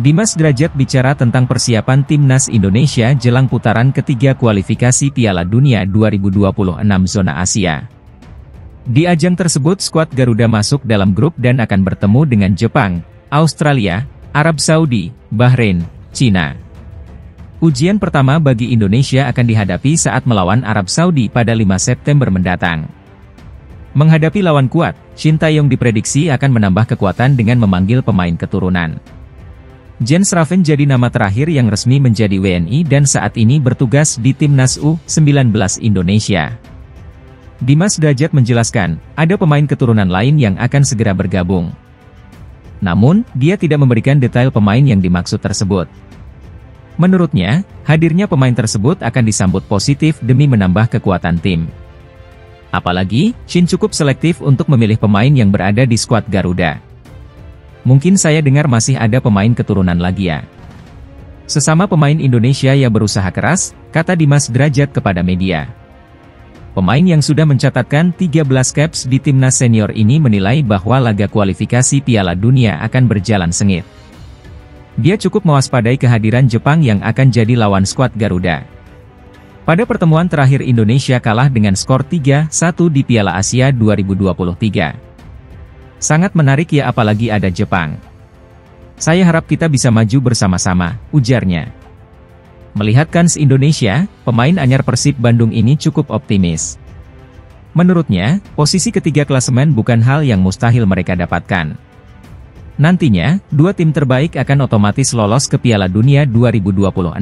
Dimas Derajat bicara tentang persiapan Timnas Indonesia jelang putaran ketiga kualifikasi Piala Dunia 2026 zona Asia. Di ajang tersebut skuad Garuda masuk dalam grup dan akan bertemu dengan Jepang, Australia, Arab Saudi, Bahrain, Cina. Ujian pertama bagi Indonesia akan dihadapi saat melawan Arab Saudi pada 5 September mendatang. Menghadapi lawan kuat, Shin Tae-yong diprediksi akan menambah kekuatan dengan memanggil pemain keturunan. Jens Raven jadi nama terakhir yang resmi menjadi WNI dan saat ini bertugas di Timnas U19 Indonesia. Dimas Derajat menjelaskan, ada pemain keturunan lain yang akan segera bergabung. Namun, dia tidak memberikan detail pemain yang dimaksud tersebut. Menurutnya, hadirnya pemain tersebut akan disambut positif demi menambah kekuatan tim. Apalagi, Shin cukup selektif untuk memilih pemain yang berada di skuad Garuda. Mungkin saya dengar masih ada pemain keturunan lagi ya. Sesama pemain Indonesia yang berusaha keras, kata Dimas Derajat kepada media. Pemain yang sudah mencatatkan 13 caps di timnas senior ini menilai bahwa laga kualifikasi Piala Dunia akan berjalan sengit. Dia cukup mewaspadai kehadiran Jepang yang akan jadi lawan skuad Garuda. Pada pertemuan terakhir Indonesia kalah dengan skor 3-1 di Piala Asia 2023. Sangat menarik ya apalagi ada Jepang. Saya harap kita bisa maju bersama-sama, ujarnya. Melihat kans Indonesia, pemain anyar Persib Bandung ini cukup optimis. Menurutnya, posisi ketiga klasemen bukan hal yang mustahil mereka dapatkan. Nantinya, dua tim terbaik akan otomatis lolos ke Piala Dunia 2026.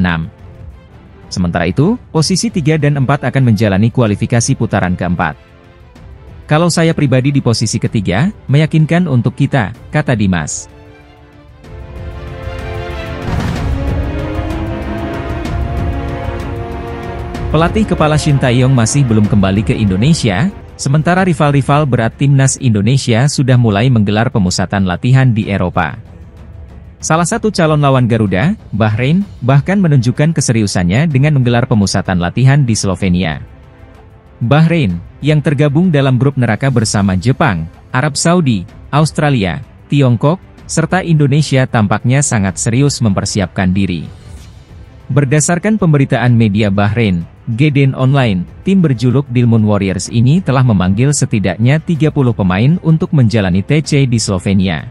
Sementara itu, posisi 3 dan 4 akan menjalani kualifikasi putaran keempat. Kalau saya pribadi di posisi ketiga, meyakinkan untuk kita, kata Dimas. Pelatih kepala Shin Tae-yong masih belum kembali ke Indonesia, sementara rival-rival berat timnas Indonesia sudah mulai menggelar pemusatan latihan di Eropa. Salah satu calon lawan Garuda, Bahrain, bahkan menunjukkan keseriusannya dengan menggelar pemusatan latihan di Slovenia. Bahrain, yang tergabung dalam grup neraka bersama Jepang, Arab Saudi, Australia, Tiongkok, serta Indonesia tampaknya sangat serius mempersiapkan diri. Berdasarkan pemberitaan media Bahrain, GDN Online, tim berjuluk Dilmun Warriors ini telah memanggil setidaknya 30 pemain untuk menjalani TC di Slovenia.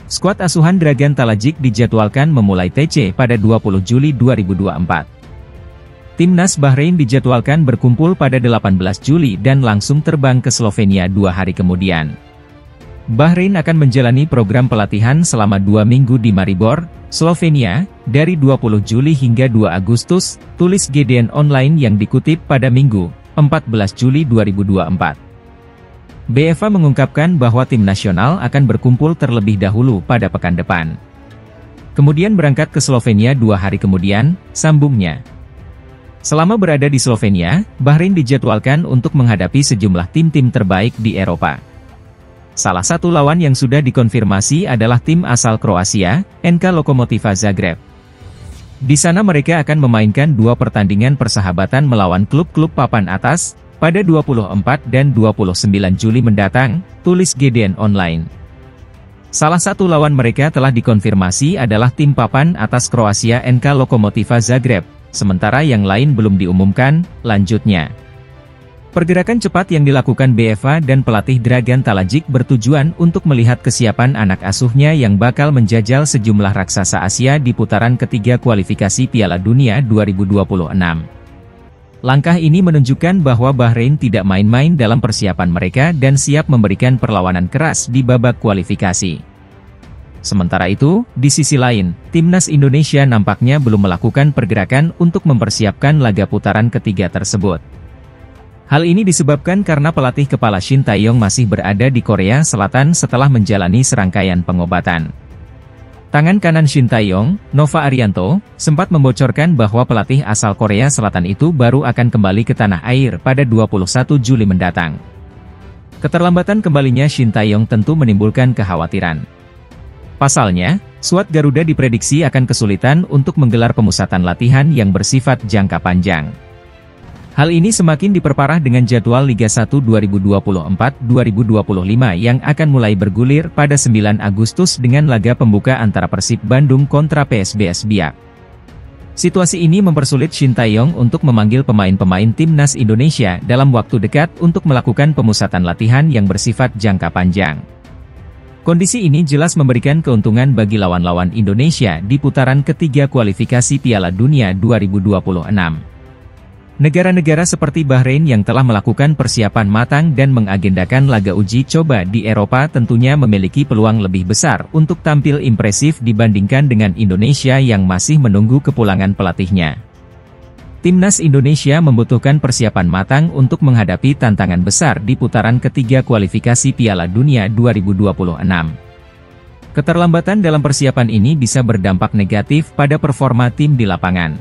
Skuad asuhan Dragan Talajic dijadwalkan memulai TC pada 20 Juli 2024. Timnas Bahrain dijadwalkan berkumpul pada 18 Juli dan langsung terbang ke Slovenia 2 hari kemudian. Bahrain akan menjalani program pelatihan selama 2 minggu di Maribor, Slovenia, dari 20 Juli hingga 2 Agustus, tulis GDN Online yang dikutip pada Minggu, 14 Juli 2024. BFA mengungkapkan bahwa tim nasional akan berkumpul terlebih dahulu pada pekan depan. Kemudian berangkat ke Slovenia 2 hari kemudian, sambungnya. Selama berada di Slovenia, Bahrain dijadwalkan untuk menghadapi sejumlah tim-tim terbaik di Eropa. Salah satu lawan yang sudah dikonfirmasi adalah tim asal Kroasia, NK Lokomotiva Zagreb. Di sana mereka akan memainkan 2 pertandingan persahabatan melawan klub-klub papan atas, pada 24 dan 29 Juli mendatang, tulis GDN Online. Salah satu lawan mereka telah dikonfirmasi adalah tim papan atas Kroasia NK Lokomotiva Zagreb. Sementara yang lain belum diumumkan, lanjutnya. Pergerakan cepat yang dilakukan BFA dan pelatih Dragan Talajic bertujuan untuk melihat kesiapan anak asuhnya yang bakal menjajal sejumlah raksasa Asia di putaran ketiga kualifikasi Piala Dunia 2026. Langkah ini menunjukkan bahwa Bahrain tidak main-main dalam persiapan mereka dan siap memberikan perlawanan keras di babak kualifikasi. Sementara itu, di sisi lain, timnas Indonesia nampaknya belum melakukan pergerakan untuk mempersiapkan laga putaran ketiga tersebut. Hal ini disebabkan karena pelatih kepala Shin Tae-yong masih berada di Korea Selatan setelah menjalani serangkaian pengobatan. Tangan kanan Shin Tae-yong, Nova Arianto, sempat membocorkan bahwa pelatih asal Korea Selatan itu baru akan kembali ke tanah air pada 21 Juli mendatang. Keterlambatan kembalinya Shin Tae-yong tentu menimbulkan kekhawatiran. Pasalnya, skuad Garuda diprediksi akan kesulitan untuk menggelar pemusatan latihan yang bersifat jangka panjang. Hal ini semakin diperparah dengan jadwal Liga 1 2024-2025 yang akan mulai bergulir pada 9 Agustus dengan laga pembuka antara Persib Bandung kontra PSBS Biak. Situasi ini mempersulit Shin Tae-yong untuk memanggil pemain-pemain timnas Indonesia dalam waktu dekat untuk melakukan pemusatan latihan yang bersifat jangka panjang. Kondisi ini jelas memberikan keuntungan bagi lawan-lawan Indonesia di putaran ketiga kualifikasi Piala Dunia 2026. Negara-negara seperti Bahrain yang telah melakukan persiapan matang dan mengagendakan laga uji coba di Eropa tentunya memiliki peluang lebih besar untuk tampil impresif dibandingkan dengan Indonesia yang masih menunggu kepulangan pelatihnya. Timnas Indonesia membutuhkan persiapan matang untuk menghadapi tantangan besar di putaran ketiga kualifikasi Piala Dunia 2026. Keterlambatan dalam persiapan ini bisa berdampak negatif pada performa tim di lapangan.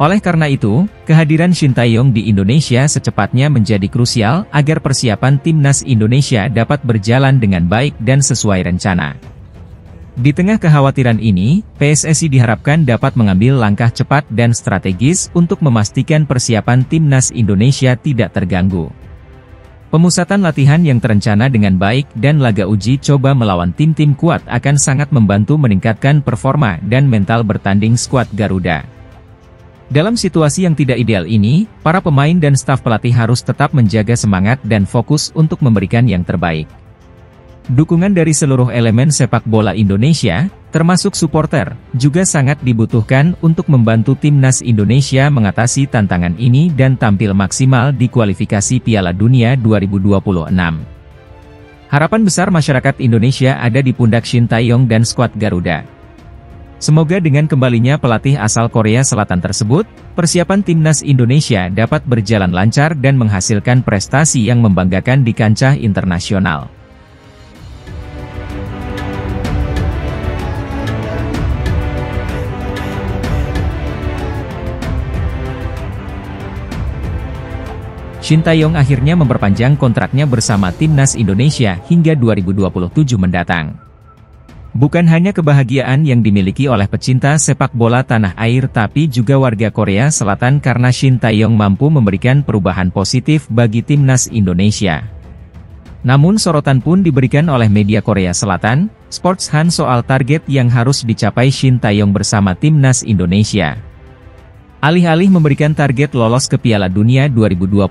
Oleh karena itu, kehadiran Shin Tae-yong di Indonesia secepatnya menjadi krusial agar persiapan timnas Indonesia dapat berjalan dengan baik dan sesuai rencana. Di tengah kekhawatiran ini, PSSI diharapkan dapat mengambil langkah cepat dan strategis untuk memastikan persiapan timnas Indonesia tidak terganggu. Pemusatan latihan yang terencana dengan baik dan laga uji coba melawan tim-tim kuat akan sangat membantu meningkatkan performa dan mental bertanding skuad Garuda. Dalam situasi yang tidak ideal ini, para pemain dan staf pelatih harus tetap menjaga semangat dan fokus untuk memberikan yang terbaik. Dukungan dari seluruh elemen sepak bola Indonesia, termasuk supporter, juga sangat dibutuhkan untuk membantu timnas Indonesia mengatasi tantangan ini dan tampil maksimal di kualifikasi Piala Dunia 2026. Harapan besar masyarakat Indonesia ada di pundak Shin Tae-yong dan skuad Garuda. Semoga dengan kembalinya pelatih asal Korea Selatan tersebut, persiapan timnas Indonesia dapat berjalan lancar dan menghasilkan prestasi yang membanggakan di kancah internasional. Shin Tae-yong akhirnya memperpanjang kontraknya bersama timnas Indonesia hingga 2027 mendatang. Bukan hanya kebahagiaan yang dimiliki oleh pecinta sepak bola tanah air tapi juga warga Korea Selatan karena Shin Tae-yong mampu memberikan perubahan positif bagi timnas Indonesia. Namun sorotan pun diberikan oleh media Korea Selatan, Sportsan soal target yang harus dicapai Shin Tae-yong bersama timnas Indonesia. Alih-alih memberikan target lolos ke Piala Dunia 2026,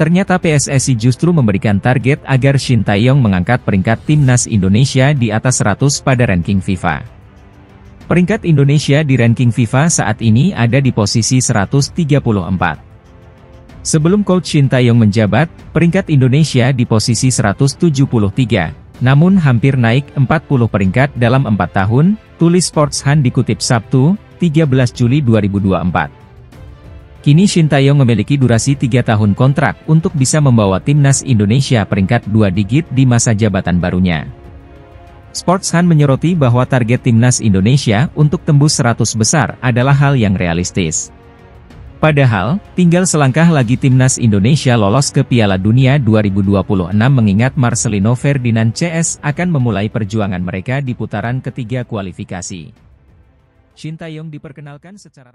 ternyata PSSI justru memberikan target agar Shin Tae-yong mengangkat peringkat timnas Indonesia di atas 100 pada ranking FIFA. Peringkat Indonesia di ranking FIFA saat ini ada di posisi 134. Sebelum coach Shin Tae-yong menjabat, peringkat Indonesia di posisi 173, namun hampir naik 40 peringkat dalam 4 tahun, tulis Sportsan dikutip Sabtu, 13 Juli 2024. Kini Shin Tae-yong memiliki durasi 3 tahun kontrak untuk bisa membawa timnas Indonesia peringkat 2 digit di masa jabatan barunya. Sportsan menyoroti bahwa target timnas Indonesia untuk tembus 100 besar adalah hal yang realistis. Padahal, tinggal selangkah lagi timnas Indonesia lolos ke Piala Dunia 2026 mengingat Marcelino Ferdinand CS akan memulai perjuangan mereka di putaran ketiga kualifikasi. Shin Tae-yong diperkenalkan secara